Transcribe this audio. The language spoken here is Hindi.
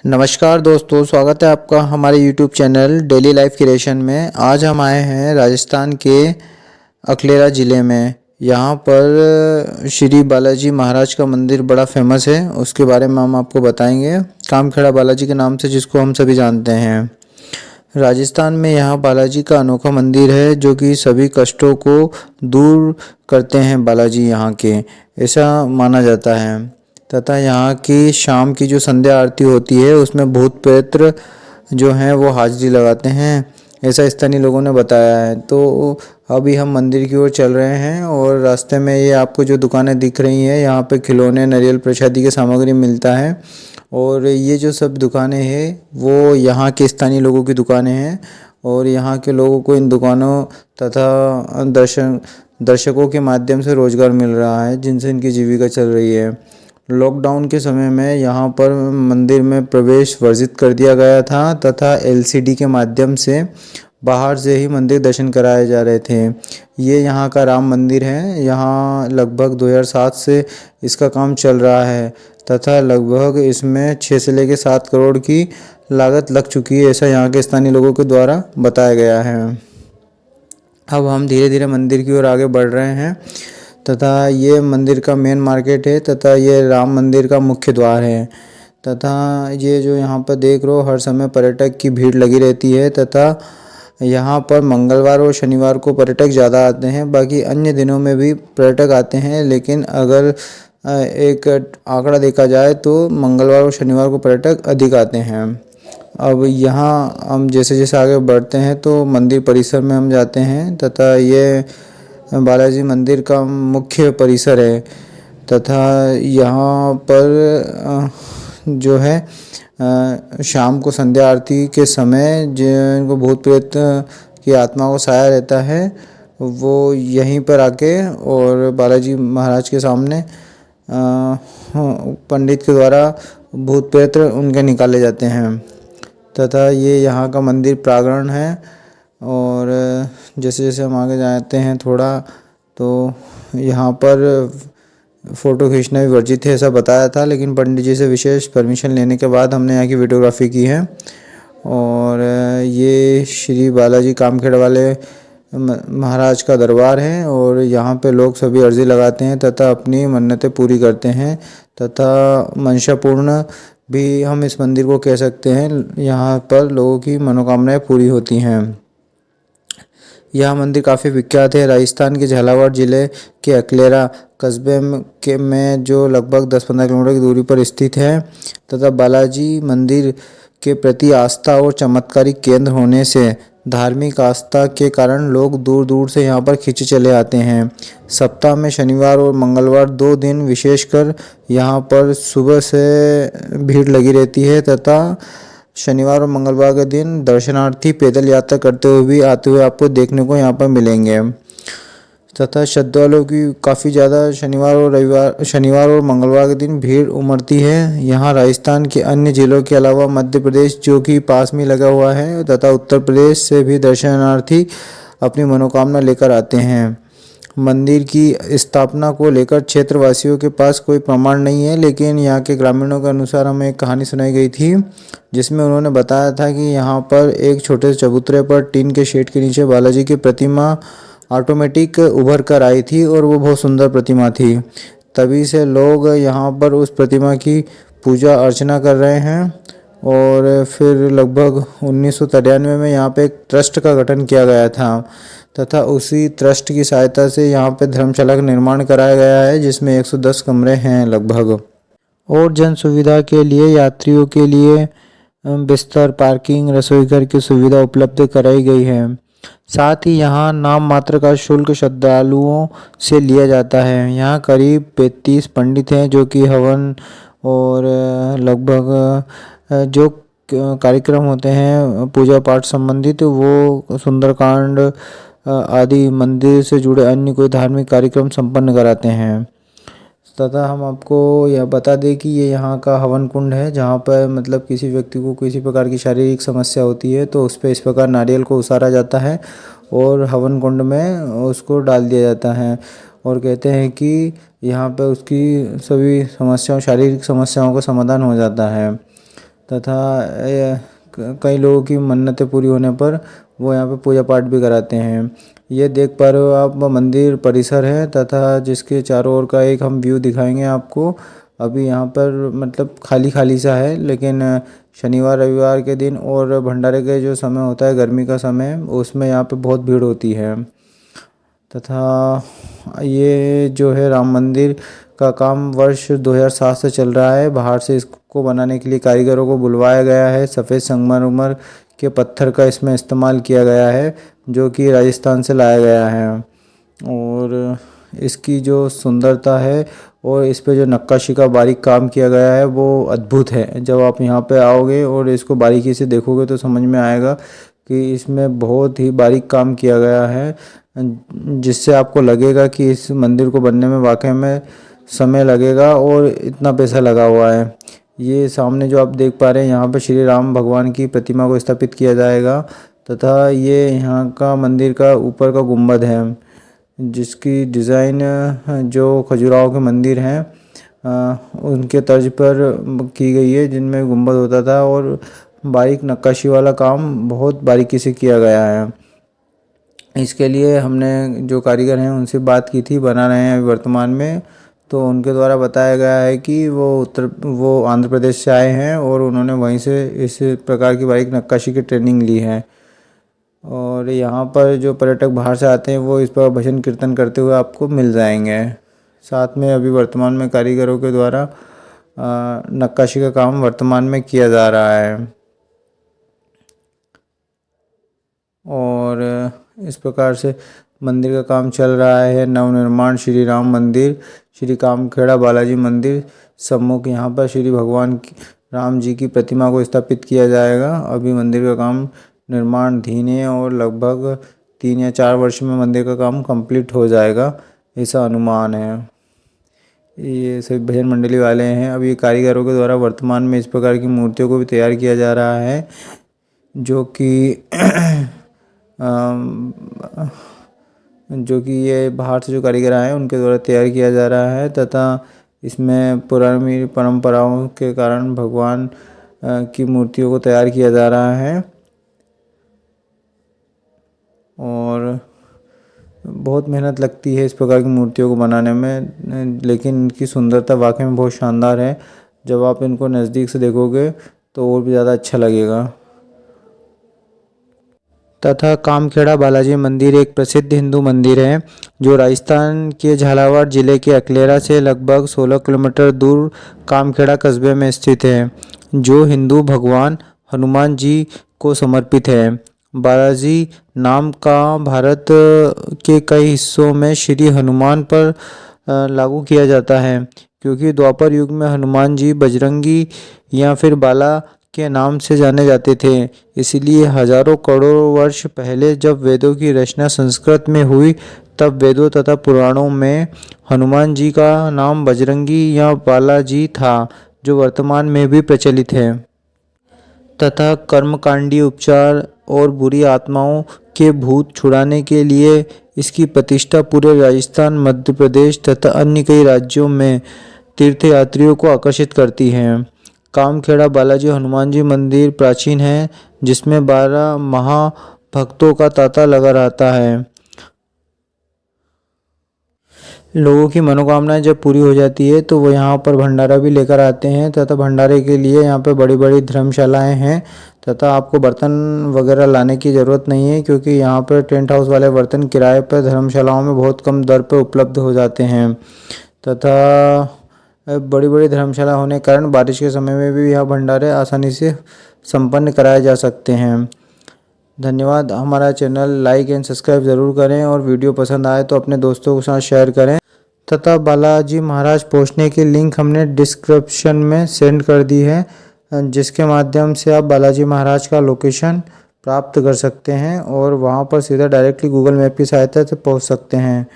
नमस्कार दोस्तों, स्वागत है आपका हमारे YouTube channel daily life creation में। आज हम आए हैं राजस्थान के अकलेरा ज़िले में। यहाँ पर श्री बालाजी महाराज का मंदिर बड़ा फेमस है, उसके बारे में हम आपको बताएंगे। कामखेड़ा बालाजी के नाम से जिसको हम सभी जानते हैं। राजस्थान में यहाँ बालाजी का अनोखा मंदिर है जो कि सभी कष्टों को दूर करते हैं बालाजी यहाँ के, ऐसा माना जाता है। तथा यहाँ की शाम की जो संध्या आरती होती है उसमें भूत प्रेत जो हैं वो हाजिरी लगाते हैं, ऐसा स्थानीय लोगों ने बताया है। तो अभी हम मंदिर की ओर चल रहे हैं और रास्ते में ये आपको जो दुकानें दिख रही हैं, यहाँ पे खिलौने, नारियल प्रसादी की सामग्री मिलता है। और ये जो सब दुकानें हैं वो यहाँ के स्थानीय लोगों की दुकानें हैं और यहाँ के लोगों को इन दुकानों तथा दर्शकों के माध्यम से रोजगार मिल रहा है, जिनसे इनकी जीविका चल रही है। लॉकडाउन के समय में यहाँ पर मंदिर में प्रवेश वर्जित कर दिया गया था तथा एलसीडी के माध्यम से बाहर से ही मंदिर दर्शन कराए जा रहे थे। ये यहाँ का राम मंदिर है। यहाँ लगभग 2007 से इसका काम चल रहा है तथा लगभग इसमें 6 से लेकर 7 करोड़ की लागत लग चुकी है, ऐसा यहाँ के स्थानीय लोगों के द्वारा बताया गया है। अब हम धीरे धीरे मंदिर की ओर आगे बढ़ रहे हैं तथा ये मंदिर का मेन मार्केट है तथा ये राम मंदिर का मुख्य द्वार है। तथा ये जो यहाँ पर देख रहे हो, हर समय पर्यटक की भीड़ लगी रहती है तथा यहाँ पर मंगलवार और शनिवार को पर्यटक ज़्यादा आते हैं। बाकी अन्य दिनों में भी पर्यटक आते हैं, लेकिन अगर एक आंकड़ा देखा जाए तो मंगलवार और शनिवार को पर्यटक अधिक आते हैं। अब यहाँ हम जैसे जैसे आगे बढ़ते हैं तो मंदिर परिसर में हम जाते हैं तथा ये बालाजी मंदिर का मुख्य परिसर है। तथा यहाँ पर जो है शाम को संध्या आरती के समय जिनको भूत प्रेत की आत्मा को साया रहता है वो यहीं पर आके और बालाजी महाराज के सामने पंडित के द्वारा भूत प्रेत उनके निकाले जाते हैं। तथा ये यहाँ का मंदिर प्रांगण है और जैसे जैसे हम आगे जाते हैं थोड़ा, तो यहाँ पर फ़ोटो खींचना भी वर्जित है ऐसा बताया था, लेकिन पंडित जी से विशेष परमिशन लेने के बाद हमने यहाँ की वीडियोग्राफी की है। और ये श्री बालाजी कामखेड़ा वाले महाराज का दरबार है और यहाँ पे लोग सभी अर्जी लगाते हैं तथा अपनी मन्नतें पूरी करते हैं तथा मंशा पूर्ण भी हम इस मंदिर को कह सकते हैं। यहाँ पर लोगों की मनोकामनाएं पूरी होती हैं। यह मंदिर काफ़ी विख्यात है। राजस्थान के झालावाड़ ज़िले के अकलेरा कस्बे में जो लगभग 10-15 किलोमीटर की दूरी पर स्थित है तथा बालाजी मंदिर के प्रति आस्था और चमत्कारिक केंद्र होने से धार्मिक आस्था के कारण लोग दूर दूर से यहाँ पर खिंचे चले आते हैं। सप्ताह में शनिवार और मंगलवार 2 दिन विशेषकर यहाँ पर सुबह से भीड़ लगी रहती है तथा शनिवार और मंगलवार के दिन दर्शनार्थी पैदल यात्रा करते हुए भी आते हुए आपको देखने को यहाँ पर मिलेंगे। तथा श्रद्धालुओं की काफ़ी ज़्यादा शनिवार और मंगलवार के दिन भीड़ उमड़ती है। यहाँ राजस्थान के अन्य जिलों के अलावा मध्य प्रदेश जो कि पास में लगा हुआ है तथा उत्तर प्रदेश से भी दर्शनार्थी अपनी मनोकामना लेकर आते हैं। मंदिर की स्थापना को लेकर क्षेत्रवासियों के पास कोई प्रमाण नहीं है, लेकिन यहाँ के ग्रामीणों के अनुसार हमें एक कहानी सुनाई गई थी जिसमें उन्होंने बताया था कि यहाँ पर एक छोटे से चबूतरे पर टीन के शेड के नीचे बालाजी की प्रतिमा ऑटोमेटिक उभर कर आई थी और वो बहुत सुंदर प्रतिमा थी। तभी से लोग यहाँ पर उस प्रतिमा की पूजा अर्चना कर रहे हैं और फिर लगभग 1993 में यहाँ पे एक ट्रस्ट का गठन किया गया था तथा उसी ट्रस्ट की सहायता से यहाँ पे धर्मशाला का निर्माण कराया गया है जिसमें 110 कमरे हैं लगभग। और जन सुविधा के लिए यात्रियों के लिए बिस्तर, पार्किंग, रसोई घर की सुविधा उपलब्ध कराई गई है। साथ ही यहाँ नाम मात्र का शुल्क श्रद्धालुओं से लिया जाता है। यहाँ करीब 35 पंडित हैं जो कि हवन और लगभग जो कार्यक्रम होते हैं पूजा पाठ संबंधित वो सुंदरकांड आदि मंदिर से जुड़े अन्य कोई धार्मिक कार्यक्रम संपन्न कराते हैं। तथा हम आपको यह बता दें कि ये यहाँ का हवन कुंड है जहाँ पर मतलब किसी व्यक्ति को किसी प्रकार की शारीरिक समस्या होती है तो उस पर इस प्रकार नारियल को उसारा जाता है और हवन कुंड में उसको डाल दिया जाता है और कहते हैं कि यहाँ पर उसकी सभी समस्याओं शारीरिक समस्याओं का समाधान हो जाता है। तथा कई लोगों की मन्नतें पूरी होने पर वो यहाँ पे पूजा पाठ भी कराते हैं। ये देख पा रहे हो आप मंदिर परिसर है तथा जिसके चारों ओर का एक हम व्यू दिखाएंगे आपको। अभी यहाँ पर मतलब खाली खाली सा है, लेकिन शनिवार रविवार के दिन और भंडारे के जो समय होता है गर्मी का समय, उसमें यहाँ पे बहुत भीड़ होती है। तथा ये जो है राम मंदिर का काम वर्ष 2007 से चल रहा है। बाहर से इसको बनाने के लिए कारीगरों को बुलवाया गया है। सफ़ेद संगमरमर के पत्थर का इसमें इस्तेमाल किया गया है, जो कि राजस्थान से लाया गया है। और इसकी जो सुंदरता है और इस पे जो नक्काशी का बारीक काम किया गया है वो अद्भुत है। जब आप यहाँ पे आओगे और इसको बारीकी से देखोगे तो समझ में आएगा कि इसमें बहुत ही बारीक काम किया गया है, जिससे आपको लगेगा कि इस मंदिर को बनने में वाकई में समय लगेगा और इतना पैसा लगा हुआ है। ये सामने जो आप देख पा रहे हैं, यहाँ पर श्री राम भगवान की प्रतिमा को स्थापित किया जाएगा। तथा ये यहाँ का मंदिर का ऊपर का गुंबद है, जिसकी डिज़ाइन जो खजुराहो के मंदिर हैं उनके तर्ज पर की गई है, जिनमें गुंबद होता था और बारीक नक्काशी वाला काम बहुत बारीकी से किया गया है। इसके लिए हमने जो कारीगर हैं उनसे बात की थी, बना रहे हैं अभी वर्तमान में। तो उनके द्वारा बताया गया है कि वो आंध्र प्रदेश से आए हैं और उन्होंने वहीं से इस प्रकार की बारीक नक्काशी की ट्रेनिंग ली है। और यहाँ पर जो पर्यटक बाहर से आते हैं वो इस पर भजन कीर्तन करते हुए आपको मिल जाएंगे। साथ में अभी वर्तमान में कारीगरों के द्वारा नक्काशी का काम वर्तमान में किया जा रहा है। और इस प्रकार से मंदिर का काम चल रहा है। नवनिर्माण श्री राम मंदिर, श्री कामखेड़ा बालाजी मंदिर सम्मुख यहाँ पर श्री भगवान राम जी की प्रतिमा को स्थापित किया जाएगा। अभी मंदिर का काम निर्माणाधीन है और लगभग 3 या 4 वर्ष में मंदिर का काम कंप्लीट हो जाएगा, ऐसा अनुमान है। ये सभी भजन मंडली वाले हैं। अभी कारीगरों के द्वारा वर्तमान में इस प्रकार की मूर्तियों को भी तैयार किया जा रहा है, जो कि ये बाहर से जो कारीगर आए हैं उनके द्वारा तैयार किया जा रहा है। तथा इसमें पुरानी परंपराओं के कारण भगवान की मूर्तियों को तैयार किया जा रहा है। और बहुत मेहनत लगती है इस प्रकार की मूर्तियों को बनाने में, लेकिन इनकी सुंदरता वाकई में बहुत शानदार है। जब आप इनको नज़दीक से देखोगे तो और भी ज़्यादा अच्छा लगेगा। तथा कामखेड़ा बालाजी मंदिर एक प्रसिद्ध हिंदू मंदिर है, जो राजस्थान के झालावाड़ जिले के अकलेरा से लगभग 16 किलोमीटर दूर कामखेड़ा कस्बे में स्थित है, जो हिंदू भगवान हनुमान जी को समर्पित है। बालाजी नाम का भारत के कई हिस्सों में श्री हनुमान पर लागू किया जाता है, क्योंकि द्वापर युग में हनुमान जी बजरंगी या फिर बाला के नाम से जाने जाते थे। इसलिए हजारों करोड़ों वर्ष पहले जब वेदों की रचना संस्कृत में हुई, तब वेदों तथा पुराणों में हनुमान जी का नाम बजरंगी या बालाजी था, जो वर्तमान में भी प्रचलित है। तथा कर्मकांडी उपचार और बुरी आत्माओं के भूत छुड़ाने के लिए इसकी प्रतिष्ठा पूरे राजस्थान, मध्य प्रदेश तथा अन्य कई राज्यों में तीर्थयात्रियों को आकर्षित करती है। कामखेड़ा बालाजी हनुमान जी मंदिर प्राचीन है, जिसमें 12 महाभक्तों का तांता लगा रहता है। लोगों की मनोकामनाएं जब पूरी हो जाती है तो वो यहाँ पर भंडारा भी लेकर आते हैं। तथा भंडारे के लिए यहाँ पर बड़ी बड़ी धर्मशालाएं हैं। तथा आपको बर्तन वगैरह लाने की ज़रूरत नहीं है, क्योंकि यहाँ पर टेंट हाउस वाले बर्तन किराए पर धर्मशालाओं में बहुत कम दर पर उपलब्ध हो जाते हैं। तथा बड़ी बड़ी धर्मशाला होने के कारण बारिश के समय में भी यह भंडारे आसानी से संपन्न कराए जा सकते हैं। धन्यवाद। हमारा चैनल लाइक एंड सब्सक्राइब ज़रूर करें और वीडियो पसंद आए तो अपने दोस्तों के साथ शेयर करें। तथा बालाजी महाराज पहुंचने की लिंक हमने डिस्क्रिप्शन में सेंड कर दी है, जिसके माध्यम से आप बालाजी महाराज का लोकेशन प्राप्त कर सकते हैं और वहां पर सीधा डायरेक्टली गूगल मैप की सहायता से पहुंच सकते हैं।